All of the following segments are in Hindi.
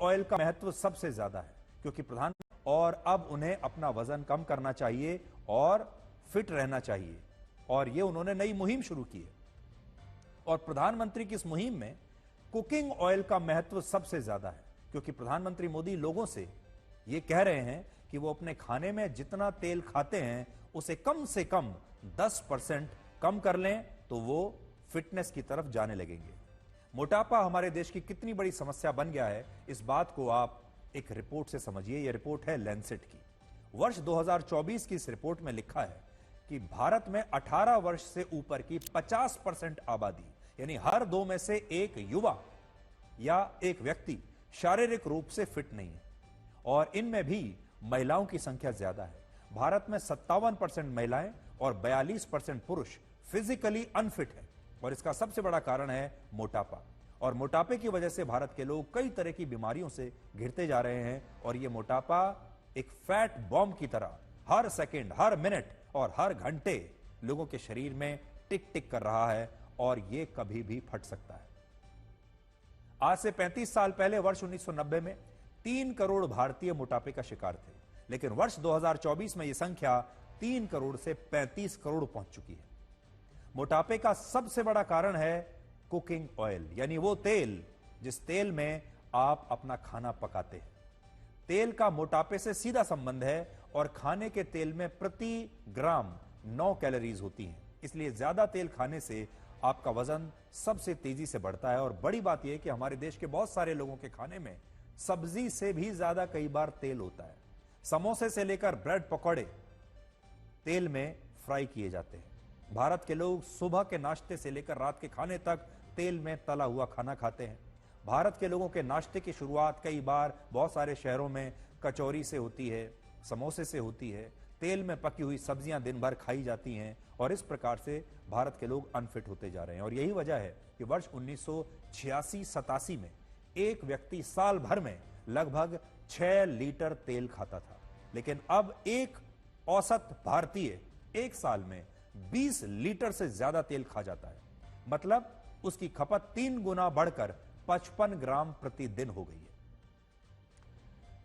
ऑयल का महत्व सबसे ज्यादा है क्योंकि प्रधान और अब उन्हें अपना वजन कम करना चाहिए और फिट रहना चाहिए और ये उन्होंने नई मुहिम शुरू की है। और प्रधानमंत्री की इस मुहिम में कुकिंग ऑयल का महत्व सबसे ज्यादा है क्योंकि प्रधानमंत्री मोदी लोगों से ये कह रहे हैं कि वो अपने खाने में जितना तेल खाते हैं उसे कम से कम 10% कम कर लें तो वो फिटनेस की तरफ जाने लगेंगे। मोटापा हमारे देश की कितनी बड़ी समस्या बन गया है इस बात को आप एक रिपोर्ट से समझिए। यह रिपोर्ट है लैंसेट की। वर्ष 2024 की इस रिपोर्ट में लिखा है कि भारत में 18 वर्ष से ऊपर की 50% आबादी यानी हर 2 में से एक युवा या एक व्यक्ति शारीरिक रूप से फिट नहीं है और इनमें भी महिलाओं की संख्या ज्यादा है। भारत में 57% महिलाएं और 42% पुरुष फिजिकली अनफिट है और इसका सबसे बड़ा कारण है मोटापा। और मोटापे की वजह से भारत के लोग कई तरह की बीमारियों से घिरते जा रहे हैं और यह मोटापा एक फैट बॉम्ब की तरह हर सेकंड, हर मिनट और हर घंटे लोगों के शरीर में टिक टिक कर रहा है और यह कभी भी फट सकता है। आज से 35 साल पहले वर्ष 1990 में 3 करोड़ भारतीय मोटापे का शिकार थे, लेकिन वर्ष 2024 में यह संख्या 3 करोड़ से 35 करोड़ पहुंच चुकी है। मोटापे का सबसे बड़ा कारण है कुकिंग ऑयल यानी वो तेल जिस तेल में आप अपना खाना पकाते हैं। तेल का मोटापे से सीधा संबंध है और खाने के तेल में प्रति ग्राम 9 कैलोरीज होती हैं, इसलिए ज्यादा तेल खाने से आपका वजन सबसे तेजी से बढ़ता है। और बड़ी बात यह कि हमारे देश के बहुत सारे लोगों के खाने में सब्जी से भी ज्यादा कई बार तेल होता है। समोसे से लेकर ब्रेड पकौड़े तेल में फ्राई किए जाते हैं। भारत के लोग सुबह के नाश्ते से लेकर रात के खाने तक तेल में तला हुआ खाना खाते हैं। भारत के लोगों के नाश्ते की शुरुआत कई बार बहुत सारे शहरों में कचौरी से होती है, समोसे से होती है। तेल में पकी हुई सब्जियां दिन भर खाई जाती हैं और इस प्रकार से भारत के लोग अनफिट होते जा रहे हैं। और यही वजह है कि वर्ष 1986-87 में एक व्यक्ति साल भर में लगभग 6 लीटर तेल खाता था, लेकिन अब एक औसत भारतीय एक साल में 20 लीटर से ज्यादा तेल खा जाता है। मतलब उसकी खपत 3 गुना बढ़कर 55 ग्राम प्रतिदिन हो गई है।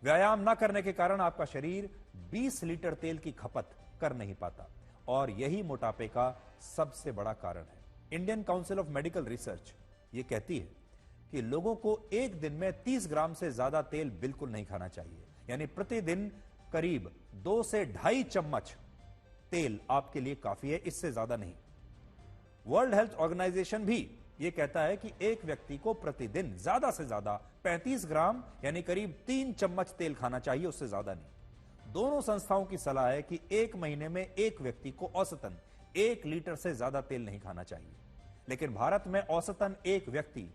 व्यायाम न करने के कारण आपका शरीर 20 लीटर तेल की खपत कर नहीं पाता और यही मोटापे का सबसे बड़ा कारण है। Indian council of medical research यह कहती है कि लोगों को एक दिन में 30 ग्राम से ज्यादा तेल बिल्कुल नहीं खाना चाहिए, यानी प्रतिदिन करीब 2 से 2.5 चम्मच तेल आपके लिए काफी है, इससे ज्यादा नहीं। वर्ल्ड हेल्थ ऑर्गेनाइजेशन भी यह कहता है कि एक व्यक्ति को प्रतिदिन ज्यादा से ज्यादा 35 ग्राम यानी करीब 3 चम्मच तेल खाना चाहिए, उससे ज्यादा नहीं। दोनों संस्थाओं की सलाह है कि एक महीने में एक व्यक्ति को औसतन 1 लीटर से ज्यादा तेल नहीं खाना चाहिए, लेकिन भारत में औसतन एक व्यक्ति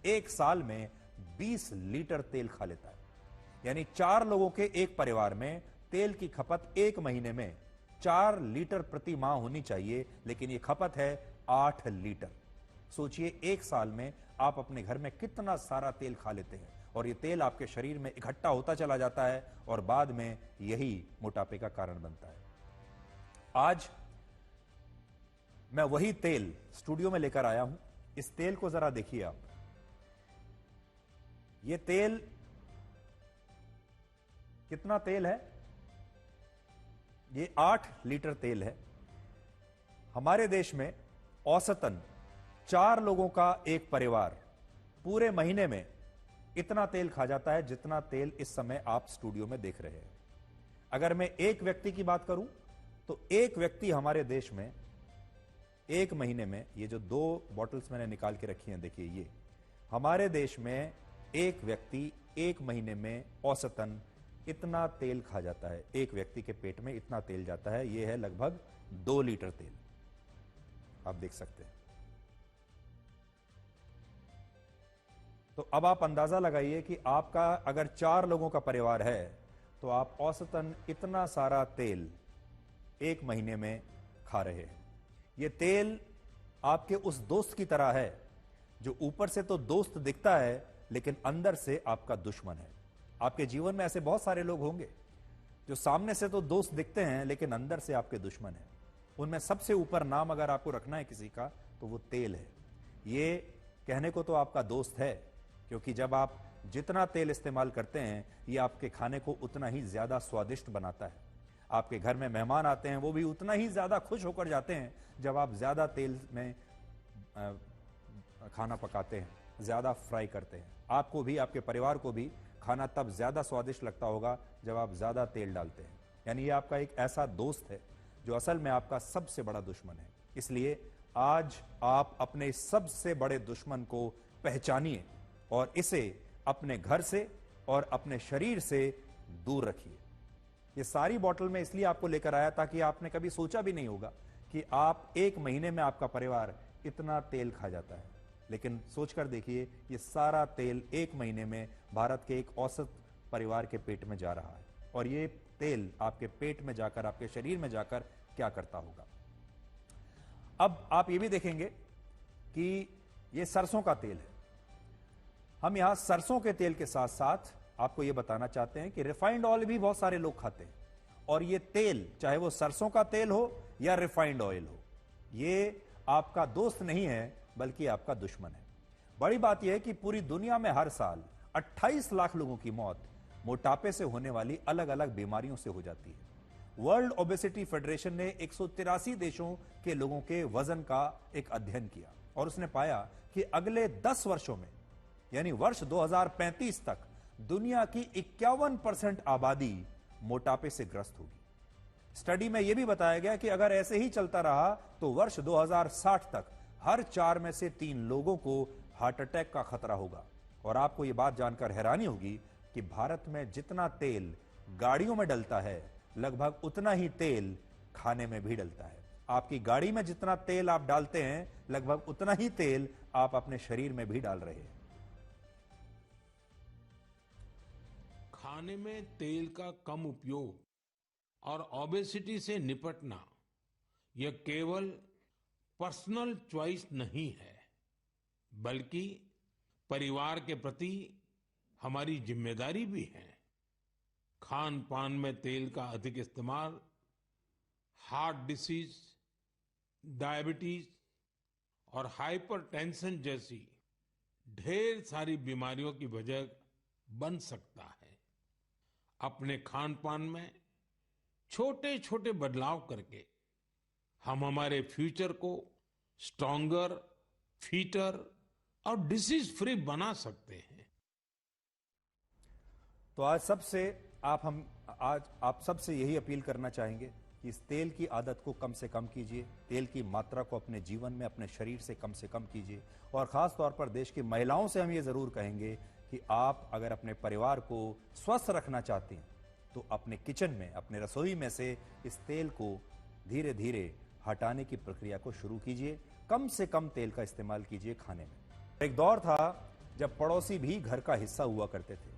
एक साल में 20 लीटर तेल खा लेता है। यानी 4 लोगों के एक परिवार में तेल की खपत एक महीने में 4 लीटर प्रति माह होनी चाहिए, लेकिन यह खपत है 8 लीटर। सोचिए एक साल में आप अपने घर में कितना सारा तेल खा लेते हैं और यह तेल आपके शरीर में इकट्ठा होता चला जाता है और बाद में यही मोटापे का कारण बनता है। आज मैं वही तेल स्टूडियो में लेकर आया हूं। इस तेल को जरा देखिए आप। यह तेल कितना तेल है? यह 8 लीटर तेल है। हमारे देश में औसतन 4 लोगों का एक परिवार पूरे महीने में इतना तेल खा जाता है जितना तेल इस समय आप स्टूडियो में देख रहे हैं। अगर मैं एक व्यक्ति की बात करूं तो एक व्यक्ति हमारे देश में एक महीने में, ये जो 2 बॉटल्स मैंने निकाल के रखी हैं देखिए, ये हमारे देश में एक व्यक्ति एक महीने में औसतन इतना तेल खा जाता है। एक व्यक्ति के पेट में इतना तेल जाता है, यह है लगभग 2 लीटर तेल। आप देख सकते हैं। तो अब आप अंदाजा लगाइए कि आपका अगर 4 लोगों का परिवार है तो आप औसतन इतना सारा तेल एक महीने में खा रहे हैं। यह तेल आपके उस दोस्त की तरह है जो ऊपर से तो दोस्त दिखता है लेकिन अंदर से आपका दुश्मन है। आपके जीवन में ऐसे बहुत सारे लोग होंगे जो सामने से तो दोस्त दिखते हैं लेकिन अंदर से आपके दुश्मन हैं। उनमें सबसे ऊपर नाम अगर आपको रखना है किसी का तो वो तेल है। ये कहने को तो आपका दोस्त है, क्योंकि जब आप जितना तेल इस्तेमाल करते हैं ये आपके खाने को उतना ही ज्यादा स्वादिष्ट बनाता है। आपके घर में मेहमान आते हैं, वो भी उतना ही ज्यादा खुश होकर जाते हैं जब आप ज्यादा तेल में खाना पकाते हैं, ज्यादा फ्राई करते हैं। आपको भी, आपके परिवार को भी खाना तब ज्यादा स्वादिष्ट लगता होगा जब आप ज्यादा तेल डालते हैं। यानी ये आपका एक ऐसा दोस्त है जो असल में आपका सबसे बड़ा दुश्मन है। इसलिए आज आप अपने सबसे बड़े दुश्मन को पहचानिए और इसे अपने घर से और अपने शरीर से दूर रखिए। ये सारी बोतल में इसलिए आपको लेकर आया ताकि आपने कभी सोचा भी नहीं होगा कि आप एक महीने में आपका परिवार इतना तेल खा जाता है। लेकिन सोचकर देखिए, ये सारा तेल एक महीने में भारत के एक औसत परिवार के पेट में जा रहा है और ये तेल आपके पेट में जाकर, आपके शरीर में जाकर क्या करता होगा। अब आप ये भी देखेंगे कि ये सरसों का तेल है। हम यहां सरसों के तेल के साथ साथ आपको यह बताना चाहते हैं कि रिफाइंड ऑयल भी बहुत सारे लोग खाते हैं और ये तेल, चाहे वो सरसों का तेल हो या रिफाइंड ऑयल हो, ये आपका दोस्त नहीं है बल्कि आपका दुश्मन है। बड़ी बात यह है कि पूरी दुनिया में हर साल 28 लाख लोगों की मौत मोटापे से होने वाली अलग अलग बीमारियों से हो जाती है। वर्ल्ड ओबेसिटी फेडरेशन ने 183 देशों के लोगों के वजन का एक अध्ययन किया और उसने पाया कि अगले 10 वर्षों में, यानी वर्ष 2035 तक, दुनिया की 51% आबादी मोटापे से ग्रस्त होगी। स्टडी में यह भी बताया गया कि अगर ऐसे ही चलता रहा तो वर्ष 2060 तक हर 4 में से 3 लोगों को हार्ट अटैक का खतरा होगा। और आपको यह बात जानकर हैरानी होगी कि भारत में जितना तेल गाड़ियों में डलता है, लगभग उतना ही तेल खाने में भी डलता है। आपकी गाड़ी में जितना तेल आप डालते हैं, लगभग उतना ही तेल आप अपने शरीर में भी डाल रहे हैं। खाने में तेल का कम उपयोग और ओबेसिटी से निपटना यह केवल पर्सनल चॉइस नहीं है, बल्कि परिवार के प्रति हमारी जिम्मेदारी भी है। खान पान में तेल का अधिक इस्तेमाल हार्ट डिसीज, डायबिटीज और हाइपरटेंशन जैसी ढेर सारी बीमारियों की वजह बन सकता है। अपने खान पान में छोटे छोटे बदलाव करके हम हमारे फ्यूचर को स्ट्रॉन्गर, फिटर और डिसीज फ्री बना सकते हैं। तो आज आप सबसे यही अपील करना चाहेंगे कि इस तेल की आदत को कम से कम कीजिए, तेल की मात्रा को अपने जीवन में, अपने शरीर से कम कीजिए। और खास तौर पर देश की महिलाओं से हम ये जरूर कहेंगे कि आप अगर अपने परिवार को स्वस्थ रखना चाहते हैं तो अपने किचन में, अपने रसोई में से इस तेल को धीरे धीरे हटाने की प्रक्रिया को शुरू कीजिए। कम से कम तेल का इस्तेमाल कीजिए खाने में। एक दौर था जब पड़ोसी भी घर का हिस्सा हुआ करते थे।